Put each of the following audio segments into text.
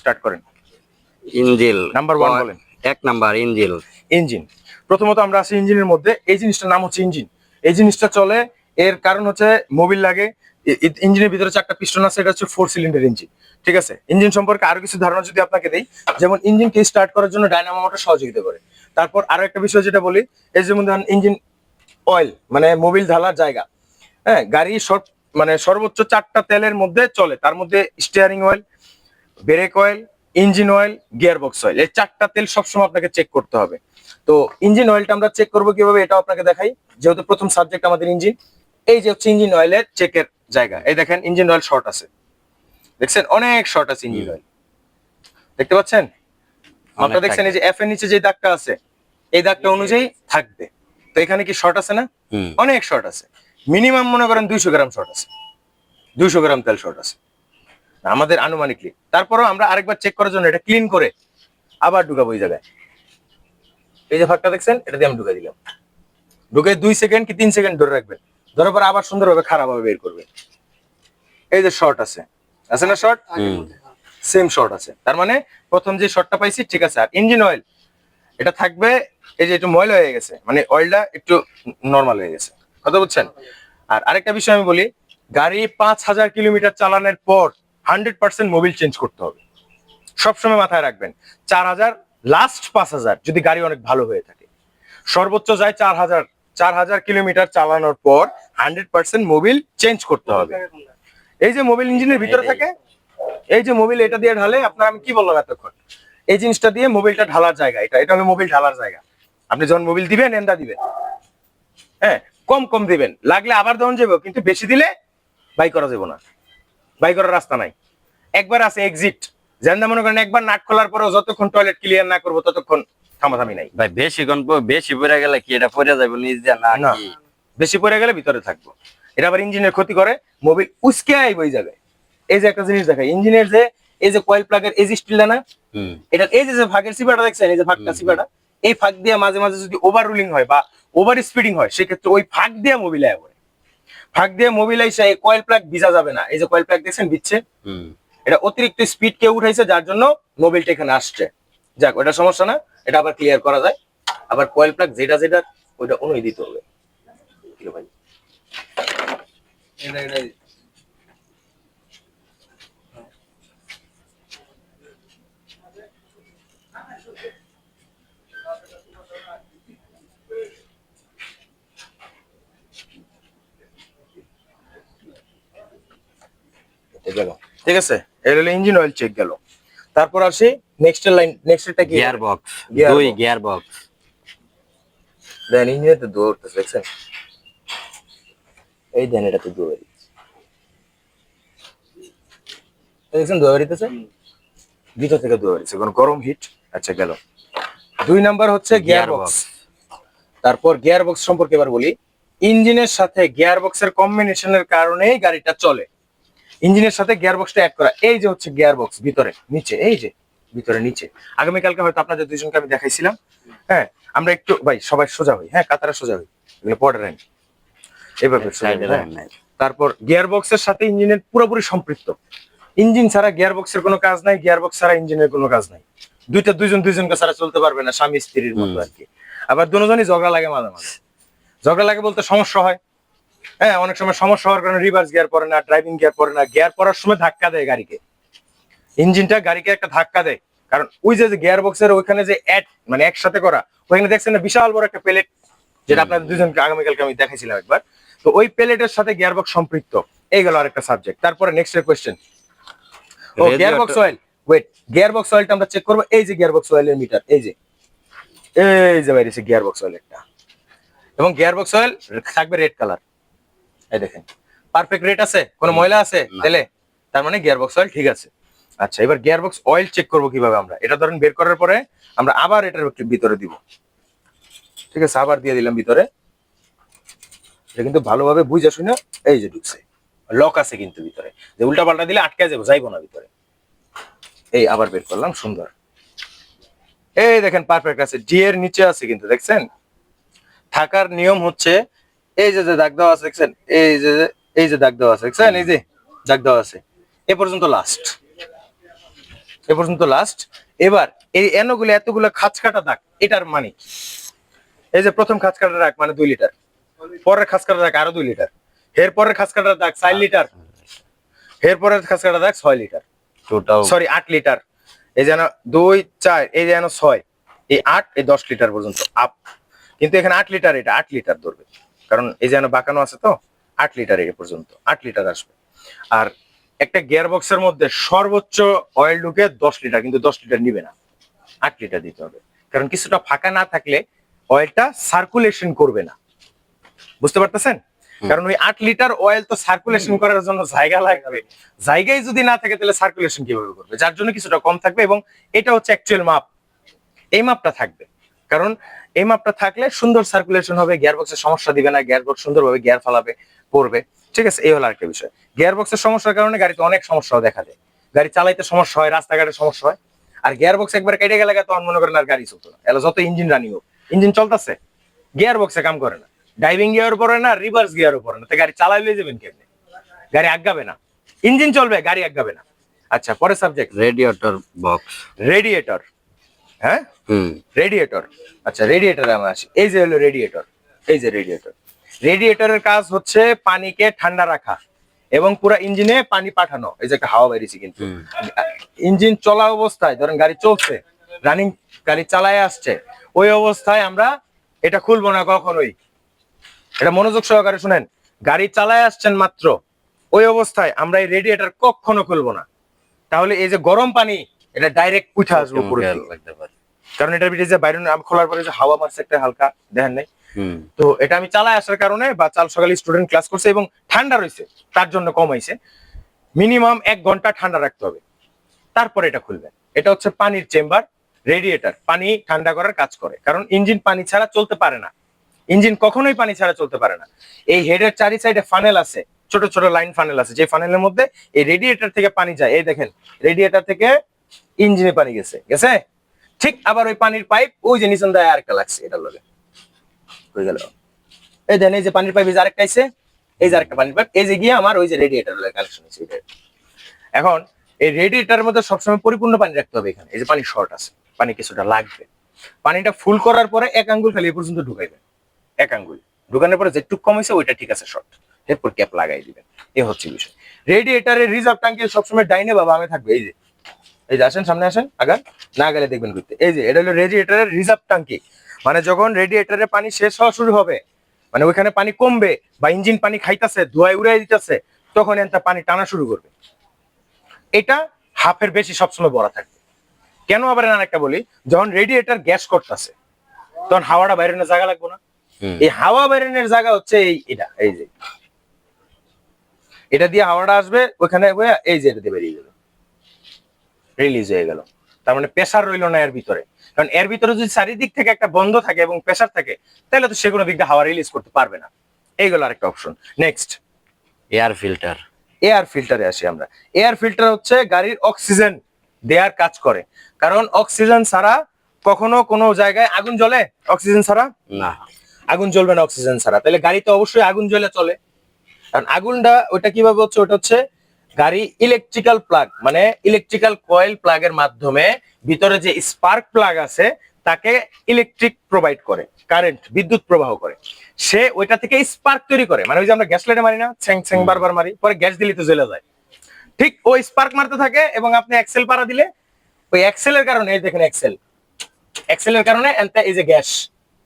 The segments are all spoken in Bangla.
স্টার্ট করেন। ইঞ্জিল নাম্বার 1 বলেন। 1 নাম্বার ইঞ্জিল। ইঞ্জিন। প্রথমত আমরা আসি ইঞ্জিনের মধ্যে। এই জিনিসটার নাম হচ্ছে ইঞ্জিন। এই জিনিসটা চলে, এর কারণ হচ্ছে মোবিল লাগে। ইঞ্জিনের ভিতরে 4টা পিস্টন আছে, এটা হচ্ছে 4 সিলিন্ডার ইঞ্জিন। ঠিক আছে, ইঞ্জিন সম্পর্কে আরো কিছু ধারণা যদি আপনাকে দেই, যেমন ইঞ্জিনকে স্টার্ট করার জন্য ডায়নামো মোটর সহযোগিতা করে। তারপর আরো একটা বিষয় যেটা বলি, এই যেমন ধরেন ইঞ্জিন অয়েল মানে মোবিল ঢালার জায়গা। হ্যাঁ, গাড়ি মানে সর্বোচ্চ 4টা তেলের মধ্যে চলে, তার মধ্যে steering oil, break oil, engine oil, gear box oil, এই 4টা তেল সবসময় আপনাকে চেক করতে হবে। তো ইঞ্জিন অয়েলটা আমরা চেক করবো কিভাবে, এটা আপনাকে দেখাই। যেহেতু প্রথম সাবজেক্ট আমাদের ইঞ্জিন, এই যে হচ্ছে ইঞ্জিন অয়েলের চেকের জায়গা। এই দেখেন ইঞ্জিন অয়েল শর্ট আছে, দেখছেন অনেক শর্ট আছে ইঞ্জিন অয়েল, দেখতে পাচ্ছেন? আপনারা দেখছেন এই যে এফ এর নিচে যে দাগটা আছে, এই দাগটা অনুযায়ী থাকবে। তো এখানে কি শর্ট আছে না? অনেক শর্ট আছে, মিনিমাম মনে করেন 200 গ্রাম শর্ট আছে, 200 গ্রাম তেল শর্ট আছে আমাদের আনুমানিকলি। তারপরও আমরা আরেকবার চেক করার জন্য এটা ক্লিন করে আবার ঢুকাবো এই জায়গায়। এই যে ফাঁকটা দেখছেন, এটা দিয়ে আমি ঢুকাই দিলাম। ঢুকে 2 সেকেন্ড কি 3 সেকেন্ড ধরে রাখবেন, ধরার পর আবার সুন্দরভাবে খারাপভাবে বের করবে। এই যে শর্ট আছে, আছে না শর্ট? সেম শর্ট আছে, তার মানে প্রথম যে শর্টটা পাইছি ঠিক আছে। আর ইঞ্জিন অয়েল এটা থাকবে, এই যে একটু ময়লা হয়ে গেছে, মানে অয়েলটা একটু নরমাল হয়ে গেছে, কথা বুঝছেন? আর আরেকটা বিষয় আমি বলি, গাড়ি 5000 কিলোমিটার চালানোর পর 100% মোবিল চেঞ্জ করতে হবে, সবসময় মাথায় রাখবেন। 4000 লাস্ট 5000 যদি গাড়ি অনেক ভালো হয়ে থাকে, সর্বোচ্চ যায় 4000 কিলোমিটার চালানোর পর 100% মোবিল চেঞ্জ করতে হবে। এই যে মোবিল ইঞ্জিনের ভিতরে থাকে, এই যে মোবিল এটা দিয়ে ঢালে, আপনার আমি কি বললাম এতক্ষণ, এই জিনিসটা দিয়ে মোবিলটা ঢালার জায়গা, এটা হলো মোবিল ঢালার জায়গা। আপনি যখন মোবিল দিবেন এন্দা দিবেন, হ্যাঁ কম কম দিবেন, লাগলে আবার দেওয়া যাবে, কিন্তু বেশি দিলে বাই করা যাবে না, বাই করার রাস্তা নাই। একবার আছে এক্সিট, যেন মনে করেন একবার নাট খোলার পরেও যতক্ষণ টয়লেট ক্লিয়ার না করবো ততক্ষণ থামাথামি নাই। ভাই বেশি পড়ে গেলে কি এটা পড়ে যাবে নিজ দিয়ে না? বেশি পড়ে গেলে ভিতরে থাকবো, এটা আবার ইঞ্জিনের ক্ষতি করে, মোবিল উস্কে আইব ওই জায়গায়। এই যে একটা জিনিস দেখায়, ইঞ্জিনের যে এই যে কয়েল প্লাগের এই যে স্টিলটা না, এটা এই যে ভাগের সিপাটা দেখছেন, এই যে ভাগটা সিপাটা, এই ফাঁক দিয়ে মাঝে মাঝে যদি ওভার রুলিং হয় বা ওভার স্পিডিং হয়, সেক্ষেত্রে ওই ফাঁক দিয়ে মোবিল আয় পড়ে। ফাঁক দিয়ে মোবিল আইসা এই কয়েল প্লাগ ভিজা যাবে না, এই যে কয়েল প্লাগ দেখছেন ভিজছে, এটা অতিরিক্ত স্পিড কে উঠাইছে, যার জন্য মোবিলটা এখানে আসছে। যাক, ওটা সমস্যা না, এটা আবার ক্লিয়ার করা যায়। আবার কয়েল প্লাগ যেটা ওইটা অনুই দিতে হবে। ভাই গেল, ঠিক আছে, এটা হলো ইঞ্জিন অয়েল চেক গেল। তারপর আসি নেক্সট লাইন, নেক্সটটা কি? Gear box. দুই গিয়ার বক্স দেন ইঞ্জিনে তো দৌড়তেছে দেখছেন, এই দেন এটা তো দৌড়ে দেখছেন, দৌড়ে দিতেছে ভিতর থেকে দৌড়ে দিচ্ছে, কোন গরম হিট। আচ্ছা গেল। 2 নাম্বার হচ্ছে গিয়ার বক্স। তারপর গিয়ার বক্স সম্পর্কে এবার বলি। ইঞ্জিনের সাথে গিয়ার বক্সের কম্বিনেশনের কারণেই গাড়িটা চলে। ইঞ্জিনের সাথে গিয়ার বক্সটা অ্যাড করা, এই যে হচ্ছে গিয়ার বক্স ভিতরে নিচে, এই যে ভিতরে নিচে। আগামীকালকে হয়তো আপনাদের দুইজনকে আমি দেখাইছিলাম। হ্যাঁ, আমরা একটু ভাই সবাই সোজা হই, হ্যাঁ কাতারে সোজা হই, এগুলো বর্ডার লাইন এইভাবে। তারপর গিয়ার বক্সের সাথে ইঞ্জিনের পুরোপুরি সম্পৃক্ত। ইঞ্জিন ছাড়া গিয়ার বক্সের কোনো কাজ নাই, গিয়ার বক্স ছাড়া ইঞ্জিনের কোনো কাজ নাই। দুইজনকে ছাড়া চলতে পারবে না, স্বামী স্ত্রীর মতো আর কি। আবার দুজনই ঝগড়া লাগে মাঝে মাঝে। ঝগড়া লাগে বলতে সমস্যা হয়, হ্যাঁ অনেক সময় সমস্যা হওয়ার কারণে রিভার্স গিয়ার পড়ে না, ড্রাইভিং গিয়ার পড়ে না। গিয়ার পড়ার সময় ধাক্কা দেয় গাড়িকে, ইঞ্জিনটা গাড়িকে একটা ধাক্কা দেয়, কারণ ওই যে গিয়ার বক্সের ওইখানে যে মানে একসাথে করা, ওইখানে দেখছেন না বিশাল বড় একটা প্লেট, যেটা আপনাদের দুজনকে আগামীকালকে আমি দেখাইছিলাম একবার। তো ওই প্লেটের সাথে গিয়ার বক্স সম্পৃক্ত। এই গেল আরেকটা সাবজেক্ট। তারপরে নেক্সট কোয়েশ্চেন, ও gearbox oil. Wait, gearbox অয়েলটা আমরা চেক করবো। এই যে গিয়ার বক্স অয়েলের মিটার, এই যে বাইরেছে গিয়ার বক্স অয়েল একটা, এবং গিয়ার বক্স অয়েল থাকবে রেড কালার। এই দেখেন পারফেক্ট রেট আছে, কোনো ময়লা আছে তেলে, তার মানে গিয়ার বক্স অয়েল ঠিক আছে। আচ্ছা, এবার গিয়ার বক্স অয়েল চেক করবো কিভাবে আমরা? এটা ধরেন বের করার পরে আমরা আবার এটার ভিতরে দিব, ঠিক আছে, আবার দিয়ে দিলাম ভিতরে। এটা কিন্তু ভালোভাবে বুঝে শুনে, এই যে ঢুকছে, লক আছে কিন্তু ভিতরে, যে উল্টা পাল্টা দিলে আটকে যাবো, যাইবো না ভিতরে। এই আবার বের করলাম, সুন্দর, এই দেখেন পারফেক্ট আছে। ডি এর নিচে আছে কিন্তু, দেখছেন? থাকার নিয়ম হচ্ছে এই যে দাগ দেওয়া আছে দেখছেন, এই যে দাগ দেওয়া আছে দেখছেন, এই যে দাগ দেওয়া আছে, এ পর্যন্ত লাস্ট। এ পর্যন্ত লাস্ট। এবার এই এনগুলো এতগুলো খাঁচ কাটা দাগ, এটার মানে কি? এই যে প্রথম খাঁচ কাটা দাগ মানে 2 লিটার, পরের খাঁচ কাটা দাগ আরো 2 লিটার, এর পরের খাঁচ কাটা দাগ 4 লিটার, এর পরের খাঁচ কাটা দাগ 6 লিটার, টোটাল সরি 8 লিটার। এই যেন 2 4 এই যেন 6, এই 8 এই 10 লিটার পর্যন্ত আপ। কিন্তু এখানে 8 লিটার, এটা 8 লিটার ধরবে, কারণ এই যেন বাঁকানো আছে তো 8 লিটার এই পর্যন্ত 8 লিটার আসবে। আর একটা গিয়ার বক্সের মধ্যে সর্বোচ্চ অয়েল ঢুকে 10 লিটার, কিন্তু 10 লিটার নিবে না, 8 লিটার দিতে হবে, কারণ কিছুটা ফাঁকা না থাকলে অয়েলটা সার্কুলেশন করবে না। বুঝতে পারতেছেন? কারণ ওই 8 লিটার অয়েল তো সার্কুলেশন করার জন্য জায়গা লাগবে, জায়গায় যদি না থাকে তাহলে সার্কুলেশন কিভাবে করবে? যার জন্য কিছুটা কম থাকবে, এবং এটা হচ্ছে অ্যাকচুয়াল মাপ, এই মাপটা থাকবে। কারণ এই মাপটা থাকলে সুন্দর সার্কুলেশন হবে, গিয়ার বক্সের সমস্যা দিবে না, গিয়ার বক্স সুন্দরভাবে গিয়ার ফালাবে, পড়বে। ঠিক আছে, এই হলো আরেকটা বিষয়। গিয়ার বক্সের সমস্যার কারণে গাড়িতে অনেক সমস্যাও দেখা যায়, গাড়ি চালাইতে সমস্যা হয়, রাস্তাঘাটে সমস্যা হয়। আর গিয়ার বক্স একবার কেটে গেলে তখন মনে করেন আর গাড়ি চলতো না, এলা যত ইঞ্জিন রানিং হোক, ইঞ্জিন চলতেছে, গিয়ার বক্সে কাম করে না, ড্রাইভিং গিয়ারও পড়ে না, রিভার্স গিয়ারও পড়ে না, তো গাড়ি চালাইলে যাবেন কেমনে? গাড়ি আগাবে না, ইঞ্জিন চলবে, গাড়ি আগাবে না। আচ্ছা, পরের সাবজেক্ট রেডিয়েটর বক্স। রেডিয়েটর। হ্যাঁ, রেডিয়েটর। আচ্ছা, রেডিয়েটরে আমরা আসি। এই যে হলো রেডিয়েটর, এই যে রেডিয়েটর। রেডিয়েটরের কাজ হচ্ছে পানিকে ঠান্ডা রাখা এবং পুরো ইঞ্জিনে পানি পাঠানো। এই যে একটা হাওয়া বেরিয়েছে, কিন্তু ইঞ্জিন চলা অবস্থায়, ধরেন গাড়ি চলছে, রানিং গাড়ি চালায় আসছে, ওই অবস্থায় আমরা এটা খুলবো না কখনোই। এটা মনোযোগ সহকারে শুনেন, গাড়ি চালায় আসছেন মাত্র, ওই অবস্থায় আমরা এই রেডিয়েটর কখনো খুলবো না। তাহলে এই যে গরম পানি, এটা ডাইরেক্ট উঠে আসবে উপরে থেকে। লাগতে পারে। কারণ এটার ভিতরে যে বাইরে আমি খোলার পরে যে হাওয়া মারছে একটা হালকা, দেখেন নাই? তো এটা আমি চালায় আসার কারণে, বা সকালে স্টুডেন্ট ক্লাস করছে এবং ঠান্ডা রয়েছে, তার জন্য কমাইছে। মিনিমাম 1 ঘন্টা ঠান্ডা রাখতে হবে, তারপরে এটা খুলবেন। এটা হচ্ছে পানির চেম্বার। রেডিয়েটর পানি ঠান্ডা করার কাজ করে, কারণ ইঞ্জিন পানি ছাড়া চলতে পারে না, ইঞ্জিন কখনোই পানি ছাড়া চলতে পারে না। এই হেডের চারি সাইডে ফানেল আছে, ছোট ছোট লাইন ফানেল আছে, যে ফানেলের মধ্যে এই রেডিয়েটর থেকে পানি যায়। এই দেখেন, রেডিয়েটর থেকে ইঞ্জিনে পানি গেছে গেছে ঠিক আবার ওই পানির পাইপ ওই যে নিচন দেয় আরেকটা লাগছে, এটা লগে হয়ে গেল। এই দেন, এই যে পানির পাইপ, এই যে আরেকটা আছে, এই যে আরেকটা পানির পাইপ, এই যে গিয়ে আমার ওই যে রেডিয়েটর লগে কানেকশন আছে। এখন এই রেডিয়েটরের মধ্যে সবসময় পরিপূর্ণ পানি রাখতে হবে। এখানে এই যে পানি শর্ট আছে, পানি কিছুটা লাগবে। পানিটা ফুল করার পরে 1 আঙ্গুল খালি এ পর্যন্ত ঢুকাইবেন, 1 আঙ্গুল ঢুকানোর পরে যেটুকু কম হয়েছে ওইটা ঠিক আছে শর্ট, এরপর ক্যাপ লাগাই দিবেন। এ হচ্ছে বিষয়। রেডিয়েটরের রিজার্ভ ট্যাঙ্কি সবসময় ডাইনে বা বামে থাকবে। এই যে, এই যে আসেন, সামনে আসেন, আগান, না গেলে দেখবেন ঘুরতে। এই যে এটা হলো রেডিয়েটরের রিজার্ভ ট্যাঙ্কি, মানে যখন রেডিয়েটরে পানি শেষ হওয়া শুরু হবে, মানে ওইখানে পানি কমবে বা ইঞ্জিন পানি খাইতেছে, ধোঁয়ায় উড়াই দিতেছে, তখন এটা পানি টানা শুরু করবে। এটা হাফের বেশি সবসময় ভরা থাকবে। কেন আবার আরেকটা বলি, যখন রেডিয়েটর গ্যাস করতেছে তখন হাওয়াটা বাইরের জায়গা লাগবে না? এই হাওয়া বাইরের জায়গা হচ্ছে এটা, এই যে এটা দিয়ে হাওয়াটা আসবে ওখানে, এই যে এটা দিয়ে বেরিয়ে যাবে, রিলিজ হয়ে গেল। তার মানে প্রেসার রইল না এর ভিতরে, কারণ এর ভিতরে যদি চারিদিক থেকে একটা বন্ধ থাকে এবং প্রেসার থাকে, তাহলে তো সে কোনো দিক দিয়ে হাওয়া রিলিজ করতে পারবে না। এইগুলো আরেকটা option. Next, air filter. Air ফিল্টারে আসি আমরা। এয়ার ফিল্টার হচ্ছে গাড়ির অক্সিজেন দেওয়ার কাজ করে, কারণ অক্সিজেন ছাড়া কখনো কোনো জায়গায় আগুন জ্বলে? অক্সিজেন ছাড়া না, আগুন জ্বলবে না। অক্সিজেন ছাড়া তাহলে গাড়িতে অবশ্যই আগুন জ্বলে চলে। কারণ আগুনটা ওটা কিভাবে হচ্ছে, ওটা হচ্ছে গাড়ি ইলেকট্রিক্যাল প্লাগ, মানে ইলেকট্রিক্যাল কয়েল প্লাগের মাধ্যমে ভিতরে যে স্পার্ক প্লাগ আছে তাকে ইলেকট্রিক প্রোভাইড করে, কারেন্ট, বিদ্যুৎ প্রবাহ করে। সে ওইটা থেকে স্পার্ক তৈরি করে, মানে ওই যে আমরা গ্যাস লাইটে মারি না, ছ্যাং ছ্যাং বারবার মারি, পরে গ্যাস দিলে তো জ্বলে যায়, ঠিক ওই স্পার্ক মারতে থাকে। এবং আপনি এক্সেল পাড়া দিলে ওই এক্সেলের কারণে, এই দেখেন এক্সেল, এক্সেলের কারণে এই যে গ্যাস,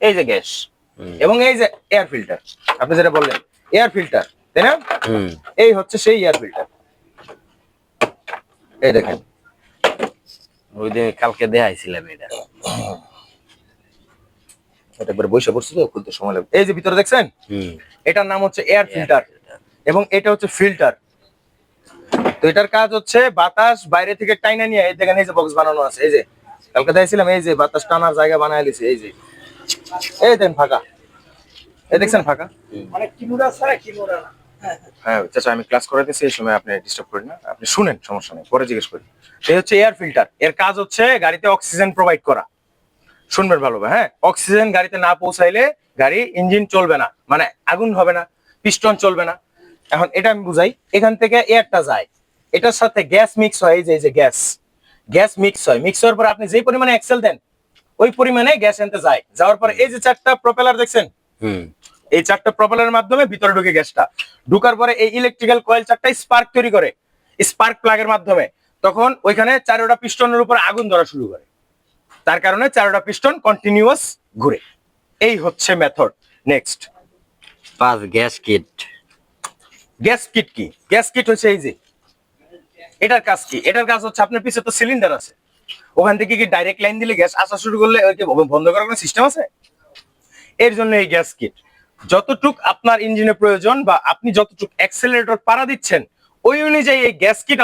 এই যে গ্যাস, এবং এই যে এয়ার ফিল্টার, আপনি যেটা বললেন এয়ার ফিল্টার, তাই না? এই হচ্ছে সেই এয়ার ফিল্টার। এই দেখেন, ওই দিন কালকে দেখাইছিলাম এটা। এটা একবার বসে পড়ছি তো, খুলতে সময় লাগবে। এই যে ভিতরে দেখছেন, এটার নাম হচ্ছে এয়ার ফিল্টার, এবং এটা হচ্ছে ফিল্টার। তো এটার কাজ হচ্ছে বাতাস বাইরে থেকে টাইনা নিয়ে, এই দেখেন এই যে বক্স বানানো আছে, এই যে কালকে দেখছিলাম, এই যে বাতাস টানার জায়গা বানায় লিছে, এই যে, এই দেন ফাঁকা, এই দেখছেন ফাঁকা, মানে কিমুরা ছাড়া কিমুরা না। হ্যাঁ চাচা, আমি ক্লাস করাতেছি, এই সময় আপনি ডিস্টার্ব করেন না, আপনি শুনেন, সমস্যা নেই, পরে জিজ্ঞেস করি। এই হচ্ছে এয়ার ফিল্টার, এর কাজ হচ্ছে গাড়িতে অক্সিজেন প্রোভাইড করা। শুনবেন ভালোভাবে, হ্যাঁ, অক্সিজেন গাড়িতে না পৌঁছাইলে গাড়ি ইঞ্জিন চলবে না, মানে আগুন হবে না, পিস্টন চলবে না। এখন এটা আমি বুঝাই, এখান থেকে এয়ারটা যায়, এটার সাথে গ্যাস মিক্স হয়, এই যে গ্যাস, গ্যাস মিক্স হয়, মিক্স হওয়ার পর আপনি যে পরিমাণে এক্সেল দেন ওই পরিমাণে গ্যাস আনতে যায়, যাওয়ার পর এই যে 4টা প্রপেলার দেখছেন, হুম এই 4টা প্রপেলারের মাধ্যমে ভিতরে ঢুকে গ্যাসটা ঢুকার পরে এই ইলেকট্রিক্যাল কয়েল 4টা স্পার্ক তৈরি করে স্পার্ক প্লাগের মাধ্যমে, তখন ওইখানে 4টা পিস্টনের উপর আগুন ধরা শুরু করে, তার কারণে 4টা পিস্টন কন্টিনিউয়াস ঘুরে। এই হচ্ছে method. Next, 5 gas kit. Gas kit কি? গ্যাস কিট হচ্ছে এই যে, এটার কাজ কি? এটার কাজ হচ্ছে আপনার পিছে তো সিলিন্ডার আছে, ওখান থেকে কি ডাইরেক্ট লাইন দিলে গ্যাস আসা শুরু করলে ওইকে বন্ধ করার কোনো সিস্টেম আছে? এর জন্য এই গ্যাস কিট। যতটুক আপনার ইঞ্জিনের প্রয়োজন বা আপনি যতটুক অ্যাক্সেলারেটর পাড়া দিচ্ছেন ওই অনুযায়ী এই গ্যাস কিট